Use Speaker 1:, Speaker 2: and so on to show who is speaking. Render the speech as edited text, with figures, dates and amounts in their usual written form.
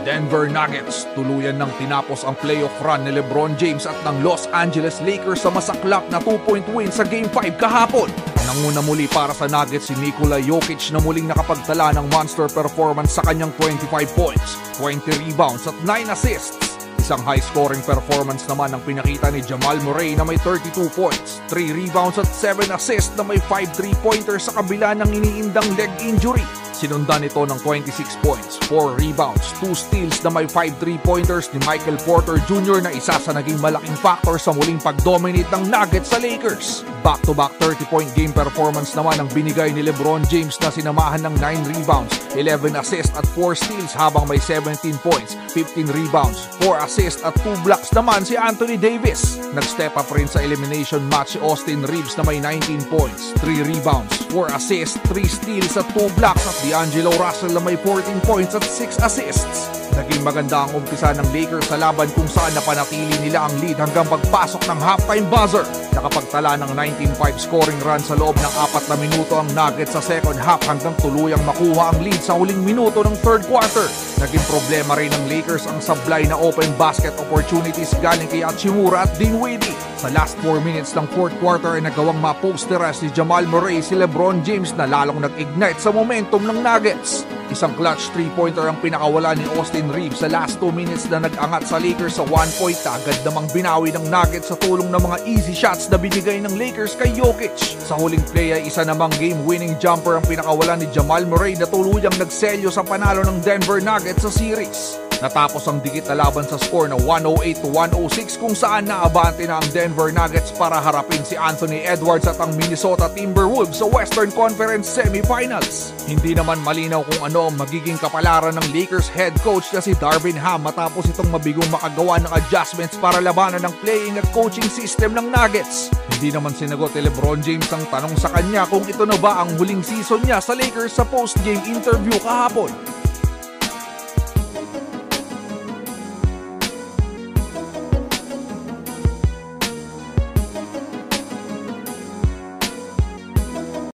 Speaker 1: Denver Nuggets tuluyan ng tinapos ang playoff run ni LeBron James at ng Los Angeles Lakers sa masaklap na 2-point win sa Game 5 kahapon. Nanguna muli para sa Nuggets si Nikola Jokic na muling nakapagtala ng monster performance sa kanyang 25 points, 20 rebounds at 9 assists. Isang high-scoring performance naman ang pinakita ni Jamal Murray na may 32 points, 3 rebounds at 7 assists na may 5 3-pointers sa kabila ng iniindang leg injury. Sinundan ito ng 26 points, 4 rebounds, 2 steals na may 5 3-pointers ni Michael Porter Jr. na isa sa naging malaking factor sa muling pag-dominate ng Nuggets sa Lakers. Back-to-back 30-point game performance naman ang binigay ni LeBron James na sinamahan ng 9 rebounds, 11 assists at 4 steals habang may 17 points, 15 rebounds, 4 assists at 2 blocks naman si Anthony Davis. Nag-step up rin sa elimination match si Austin Reeves na may 19 points, 3 rebounds, 4 assists, 3 steals at 2 blocks at D'Angelo Russell na may 14 points at 6 assists. Naging maganda ang umpisa ng Lakers sa laban kung saan napanatili nila ang lead hanggang pagpasok ng halftime buzzer. Nakapagtala ng 19-5 scoring run sa loob ng 4 na minuto ang Nuggets sa second half hanggang tuluyang makuha ang lead sa huling minuto ng third quarter. Naging problema rin ng Lakers ang sablay na open basket opportunities galing kay Hachimura at Dinwiddie. Sa last 4 minutes ng fourth quarter ay nagawang ma-posterize ni Jamal Murray si LeBron James na lalong nag-ignite sa momentum ng Nuggets. Isang clutch 3-pointer ang pinakawala ni Austin Reeves sa last 2 minutes na nag-angat sa Lakers sa 1 point. Agad namang binawi ng Nuggets sa tulong ng mga easy shots na binigay ng Lakers kay Jokic. Sa huling play ay isa namang game-winning jumper ang pinakawala ni Jamal Murray na tuluyang nagselyo sa panalo ng Denver Nuggets sa series. Natapos ang dikit na laban sa score na 108-106 kung saan naabante na ang Denver Nuggets para harapin si Anthony Edwards at ang Minnesota Timberwolves sa Western Conference Semifinals. Hindi naman malinaw kung ano ang magiging kapalaran ng Lakers head coach na si Darvin Ham matapos itong mabigong makagawa ng adjustments para labanan ng playing at coaching system ng Nuggets. Hindi naman sinagot ni LeBron James ang tanong sa kanya kung ito na ba ang huling season niya sa Lakers sa post-game interview kahapon.